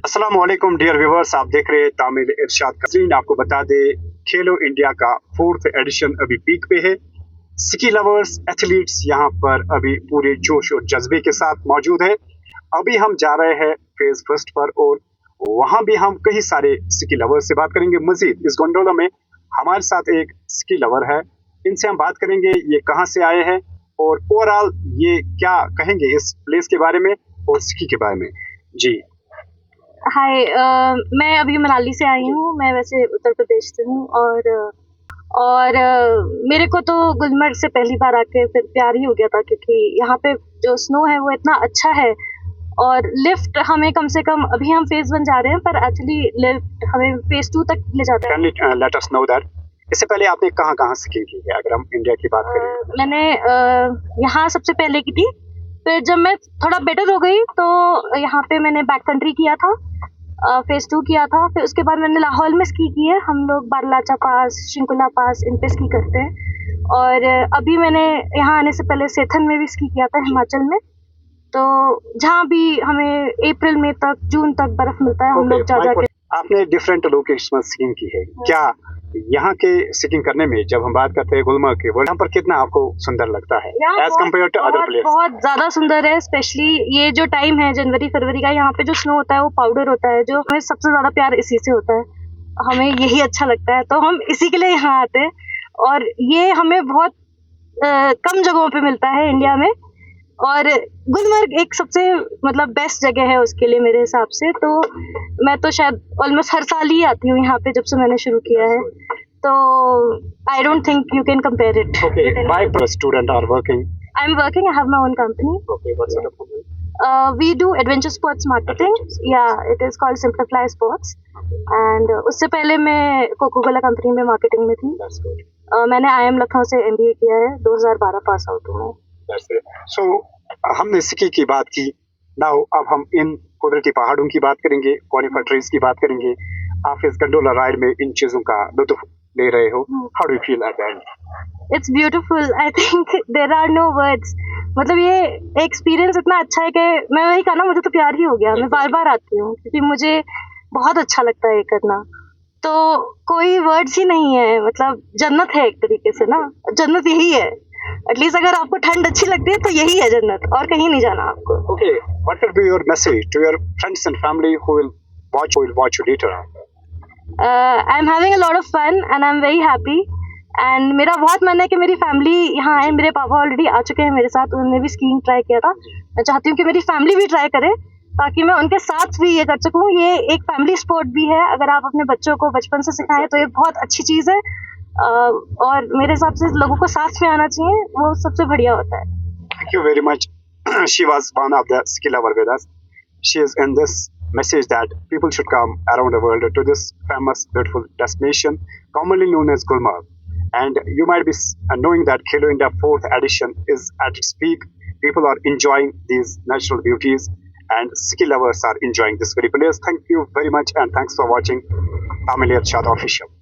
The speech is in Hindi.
अस्सलामुअलैकुम डियर व्यूवर्स, आप देख रहे हैं तामिल इरशाद का। आपको बता दे खेलो इंडिया का 4th एडिशन अभी पीक पे है। स्की लवर्स एथलीट्स यहाँ पर अभी पूरे जोश और जज्बे के साथ मौजूद है। अभी हम जा रहे हैं फेज फर्स्ट पर और वहाँ भी हम कई सारे स्की लवर्स से बात करेंगे। मजीद इस गोंडोला में हमारे साथ एक स्की लवर है, इनसे हम बात करेंगे ये कहाँ से आए हैं और ओवरऑल ये क्या कहेंगे इस प्लेस के बारे में और स्की के बारे में। जी हाय, मैं अभी मनाली से आई हूँ। मैं वैसे उत्तर प्रदेश से हूँ और मेरे को तो गुलमर्ग से पहली बार आके फिर प्यार ही हो गया था, क्योंकि यहाँ पे जो स्नो है वो इतना अच्छा है और लिफ्ट हमें कम से कम, अभी हम फेज 1 जा रहे हैं पर एक्चुअली लिफ्ट हमें फेज 2 तक ले जाता है। लेट अस नो दैट इससे पहले आपने कहाँ स्कीइंग की है, अगर हम इंडिया की बात करें? मैंने यहाँ सबसे पहले की थी, फिर जब मैं थोड़ा बेटर हो गई तो यहाँ पे मैंने बैक कंट्री किया था, फेज 2 किया था। फिर उसके बाद मैंने लाहौल में स्की की है। हम लोग बारलाचा पास, शिंकुला पास इन पे स्की करते हैं। और अभी मैंने यहाँ आने से पहले सेथन में भी स्की किया था, हिमाचल में। तो जहाँ भी हमें अप्रैल मई तक, जून तक बर्फ मिलता है, हम लोग जा के। आपने डिफरेंट लोकेशन में स्कीइंग की है, क्या यहाँ के स्कीइंग करने में जब हम बात करते हैं गुलमर्ग के, यहाँ पर कितना आपको सुंदर लगता है as compare to other place? बहुत ज्यादा सुंदर है। स्पेशली ये जो टाइम है जनवरी फरवरी का, यहाँ पे जो स्नो होता है वो पाउडर होता है, जो हमें सबसे ज्यादा प्यार इसी से होता है। हमें यही अच्छा लगता है, तो हम इसी के लिए यहाँ आते हैं। और ये हमें बहुत कम जगहों पे मिलता है इंडिया में, और गुलमर्ग एक सबसे मतलब बेस्ट जगह है उसके लिए मेरे हिसाब से। तो मैं तो शायद ऑलमोस्ट हर साल ही आती हूँ यहाँ पे जब से मैंने शुरू किया है। तो I don't think you can compare it. Why student are working? I'm working. I have my own company. Okay, what sort of company? We do adventure sports marketing. Yeah, it is called Simplify Sports. And उससे पहले मैं कोको-कोला कंपनी में मार्केटिंग में थी। That's good. मैंने IIM लखनऊ से MBA किया है, 2012 पास आउट हूँ मैं। That's it. So हमने स्की की बात की, नाउ अब हम इन कुदरती पहाड़ों की बात करेंगे, कॉनिफर ट्रीज की बात करेंगे। आप इस गंडोला राइड में इन चीजों का लुत्फ ले रहे हो, how do you feel at the end? It's beautiful. I think there are no words. मतलब ये एक्सपीरियंस इतना अच्छा है कि मैं वही कहना, मुझे तो प्यार ही हो गया। मैं बार बार आती हूँ क्योंकि मुझे बहुत अच्छा लगता है ये करना। तो कोई वर्ड्स ही नहीं है, मतलब जन्नत है एक तरीके से ना। जन्नत यही है, एटलीस्ट अगर आपको ठंड अच्छी लगती है तो यही है जन्नत, और कहीं नहीं जाना आपको। Okay, what will be your message to your friends and family who will watch you later? I am having a lot of fun and I am very happy. And मेरा बहुत मन है कि मेरी फैमिली यहाँ आए। मेरे पापा ऑलरेडी आ चुके हैं मेरे साथ, उन्होंने भी स्कीइंग ट्राई किया था। मैं चाहती हूँ कि मेरी फैमिली भी ट्राई करे, ताकि मैं उनके साथ भी ये कर सकूँ। ये एक फैमिली स्पोर्ट भी है, अगर आप अपने बच्चों को बचपन से सिखाएं तो ये बहुत अच्छी चीज़ है। और मेरे हिसाब से लोगों को साथ में आना चाहिए, वो सबसे बढ़िया होता है। Thank you very much. She was one of the ski lover with us. She is in this message that people should come around the world to this famous, beautiful destination, commonly known as Gulmarg. And you might be knowing that Khelo India 4th edition is at its peak. People are enjoying these natural beauties, and ski lovers are enjoying this very place. Thank you very much, and thanks for watching Tamil Irshad Official.